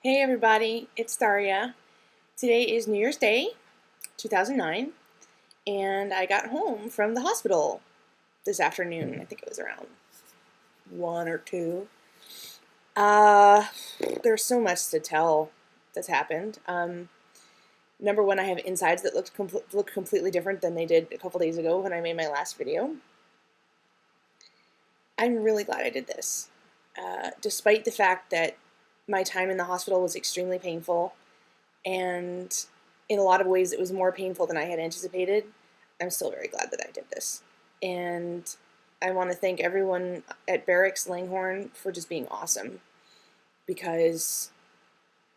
Hey everybody, it's Daria. Today is New Year's Day, 2009, and I got home from the hospital this afternoon. I think it was around 1 or 2. Uh, there's so much to tell that's happened. Number one, I have insides that look completely different than they did a couple days ago when I made my last video. I'm really glad I did this, despite the fact that my time in the hospital was extremely painful, and in a lot of ways it was more painful than I had anticipated. I'm still very glad that I did this. And I want to thank everyone at Barracks Langhorne for just being awesome, because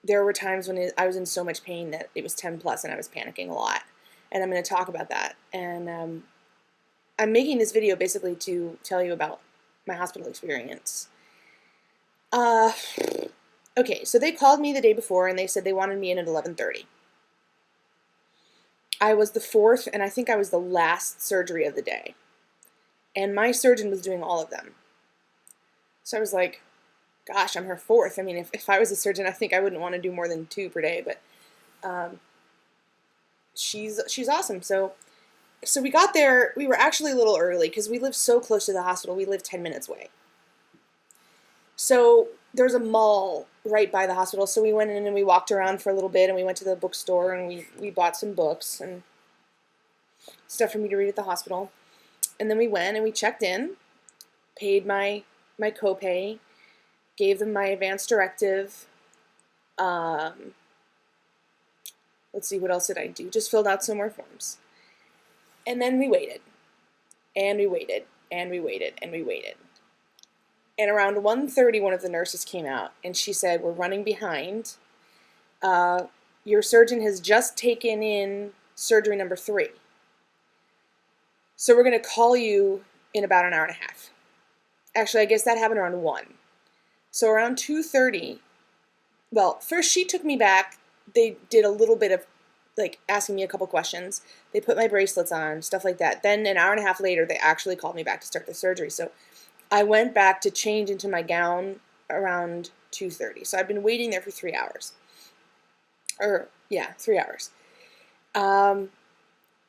there were times when I was in so much pain that it was 10 plus and I was panicking a lot. And I'm going to talk about that. And I'm making this video basically to tell you about my hospital experience. Okay, so they called me the day before and they said they wanted me in at 11:30. I was the fourth, and I think I was the last surgery of the day. And my surgeon was doing all of them. So I was like, gosh, I'm her fourth. I mean, if I was a surgeon, I think I wouldn't want to do more than 2 per day, but she's awesome. So we got there. We were actually a little early because we lived so close to the hospital. We lived 10 minutes away. So there's a mall right by the hospital, so we went in and we walked around for a little bit, and we went to the bookstore and we bought some books and stuff for me to read at the hospital. And then we went and we checked in, paid my copay, gave them my advance directive. Let's see, what else did I do? Just filled out some more forms. And then we waited, and we waited, and we waited, and we waited. And around 1:30, one of the nurses came out, and she said, "We're running behind. Your surgeon has just taken in surgery number 3. So we're going to call you in about an hour and a half." Actually, I guess that happened around 1. So around 2:30, well, first she took me back. They did a little bit of, like, asking me a couple questions. They put my bracelets on, stuff like that. Then an hour and a half later, they actually called me back to start the surgery. So I went back to change into my gown around 2:30. So I've been waiting there for 3 hours. 3 hours.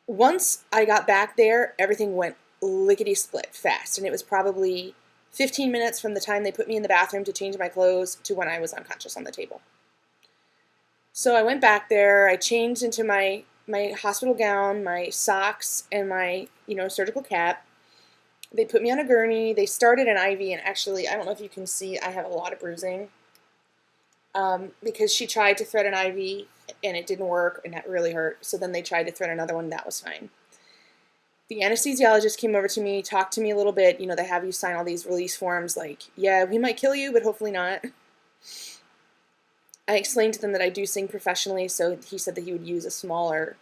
Once I got back there, everything went lickety-split fast. And it was probably 15 minutes from the time they put me in the bathroom to change my clothes to when I was unconscious on the table. So I went back there. I changed into my hospital gown, my socks, and my surgical cap. They put me on a gurney. They started an IV, and actually, I don't know if you can see, I have a lot of bruising because she tried to thread an IV, and it didn't work, and that really hurt. So then they tried to thread another one. That was fine. The anesthesiologist came over to me, talked to me a little bit. They have you sign all these release forms like, yeah, we might kill you, but hopefully not. I explained to them that I do sing professionally, so he said that he would use a smaller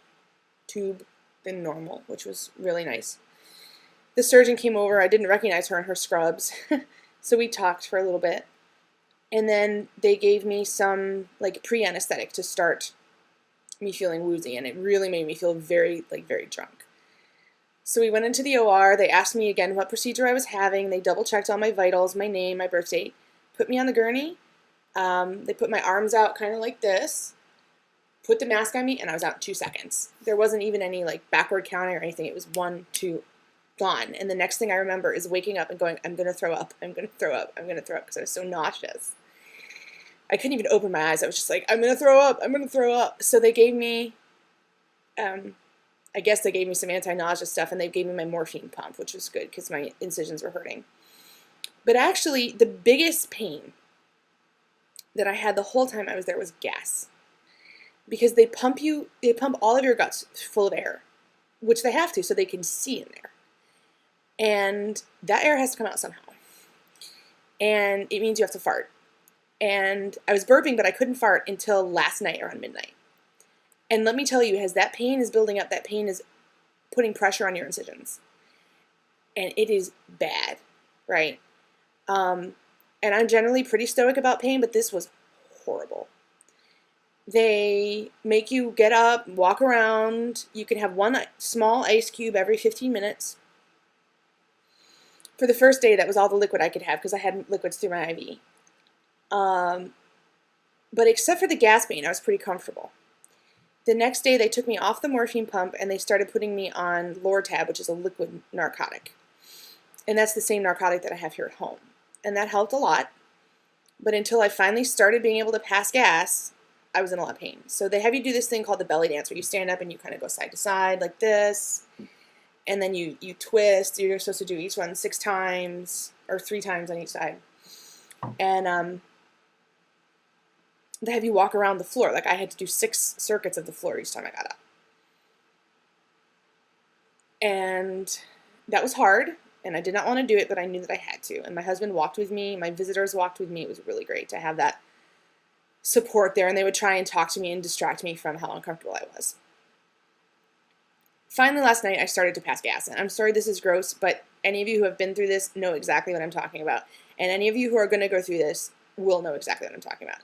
tube than normal, which was really nice. The surgeon came over. I didn't recognize her in her scrubs, so we talked for a little bit. And then they gave me some pre-anesthetic to start me feeling woozy, and it really made me feel very drunk. So we went into the OR. They asked me again what procedure I was having. They double-checked all my vitals, my name, my birth date, put me on the gurney. They put my arms out kind of like this, put the mask on me, and I was out in 2 seconds. There wasn't even any backward counting or anything. It was 1, 2, gone. And the next thing I remember is waking up and going, I'm going to throw up, I'm going to throw up, I'm going to throw up, because I was so nauseous. I couldn't even open my eyes. I was just like, I'm going to throw up, I'm going to throw up. So they gave me, I guess they gave me some anti-nausea stuff, and they gave me my morphine pump, which was good because my incisions were hurting. But actually, the biggest pain that I had the whole time I was there was gas. Because they pump all of your guts full of air, which they have to so they can see in there. And that air has to come out somehow. And it means you have to fart. And I was burping, but I couldn't fart until last night around midnight. And let me tell you, as that pain is building up, that pain is putting pressure on your incisions. And it is bad, right? And I'm generally pretty stoic about pain, but this was horrible. They make you get up, walk around. You can have one small ice cube every 15 minutes. For the first day, that was all the liquid I could have because I had liquids through my IV. But except for the gas pain, I was pretty comfortable. The next day, they took me off the morphine pump and they started putting me on Lortab, which is a liquid narcotic. And that's the same narcotic that I have here at home. And that helped a lot. But until I finally started being able to pass gas, I was in a lot of pain. So they have you do this thing called the belly dance, where you stand up and you kind of go side to side like this. And then you twist. You're supposed to do each one 6 times or 3 times on each side. And they have you walk around the floor. Like I had to do 6 circuits of the floor each time I got up. And that was hard. And I did not want to do it, but I knew that I had to. And my husband walked with me. My visitors walked with me. It was really great to have that support there. And they would try and talk to me and distract me from how uncomfortable I was. Finally, last night, I started to pass gas. And I'm sorry this is gross, but any of you who have been through this know exactly what I'm talking about. And any of you who are going to go through this will know exactly what I'm talking about.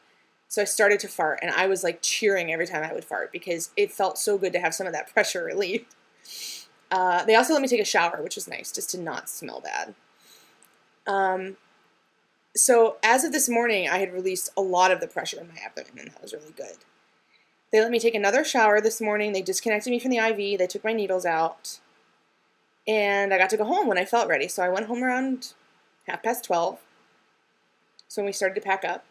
So I started to fart, and I was like cheering every time I would fart because it felt so good to have some of that pressure relieved. They also let me take a shower, which was nice, just to not smell bad. So as of this morning, I had released a lot of the pressure in my abdomen, and that was really good. They let me take another shower this morning. They disconnected me from the IV. They took my needles out, and I got to go home when I felt ready. So I went home around 12:30. So when we started to pack up.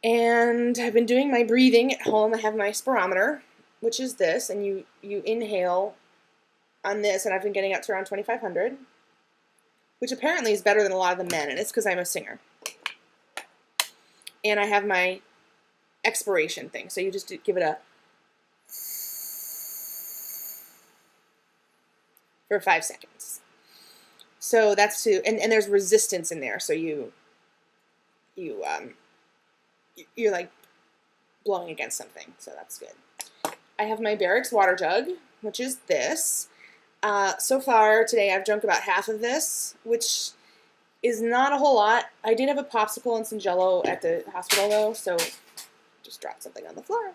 And I've been doing my breathing at home. I have my spirometer, which is this, and you inhale on this, and I've been getting up to around 2,500, which apparently is better than a lot of the men, and it's because I'm a singer. And I have my expiration thing, so you just give it a for 5 seconds. So that's to, and there's resistance in there, so you're like blowing against something, so that's good. I have my Barracks water jug, which is this. So far today I've drunk about half of this, which is not a whole lot. I did have a popsicle and some Jell-O at the hospital though, so just dropped something on the floor.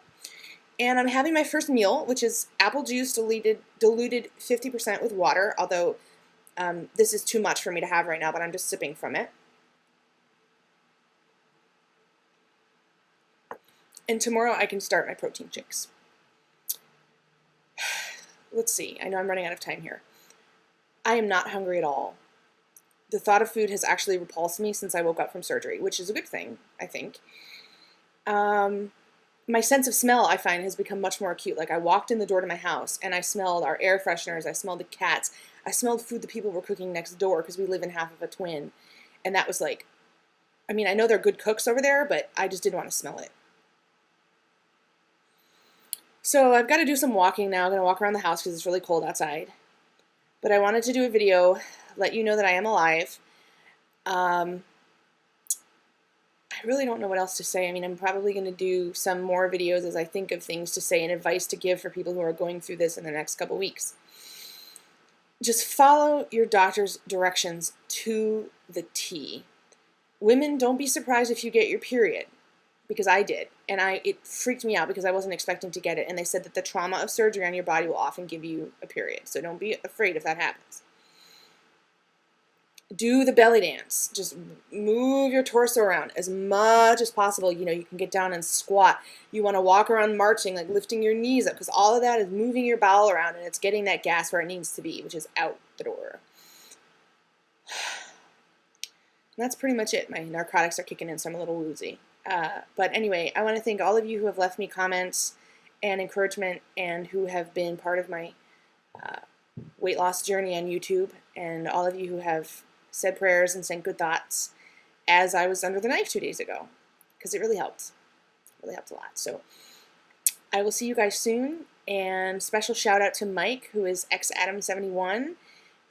And I'm having my first meal, which is apple juice diluted 50% with water, although this is too much for me to have right now, but I'm just sipping from it. And tomorrow I can start my protein shakes. Let's see. I know I'm running out of time here. I am not hungry at all. The thought of food has actually repulsed me since I woke up from surgery, which is a good thing, I think. My sense of smell, I find, has become much more acute. Like I walked in the door to my house and I smelled our air fresheners. I smelled the cats. I smelled food that people were cooking next door because we live in half of a twin. And that was like, I mean, I know they're good cooks over there, but I just didn't want to smell it. So I've got to do some walking now. I'm going to walk around the house because it's really cold outside. But I wanted to do a video, let you know that I am alive. I really don't know what else to say. I mean, I'm probably going to do some more videos as I think of things to say and advice to give for people who are going through this in the next couple weeks. Just follow your doctor's directions to the T. Women, don't be surprised if you get your period. Because I did, and it freaked me out because I wasn't expecting to get it, and they said that the trauma of surgery on your body will often give you a period, so don't be afraid if that happens. Do the belly dance. Just move your torso around as much as possible. You know, you can get down and squat. You want to walk around marching, like lifting your knees up, because all of that is moving your bowel around, and it's getting that gas where it needs to be, which is out the door. And that's pretty much it. My narcotics are kicking in, so I'm a little woozy. But anyway, I want to thank all of you who have left me comments and encouragement and who have been part of my weight loss journey on YouTube, and all of you who have said prayers and sent good thoughts as I was under the knife 2 days ago, because it really helped. It really helped a lot. So I will see you guys soon, and special shout out to Mike, who is xadam71,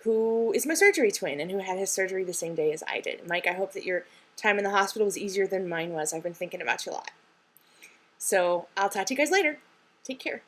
who is my surgery twin and who had his surgery the same day as I did. Mike, I hope that your time in the hospital was easier than mine was. I've been thinking about you a lot. So I'll talk to you guys later. Take care.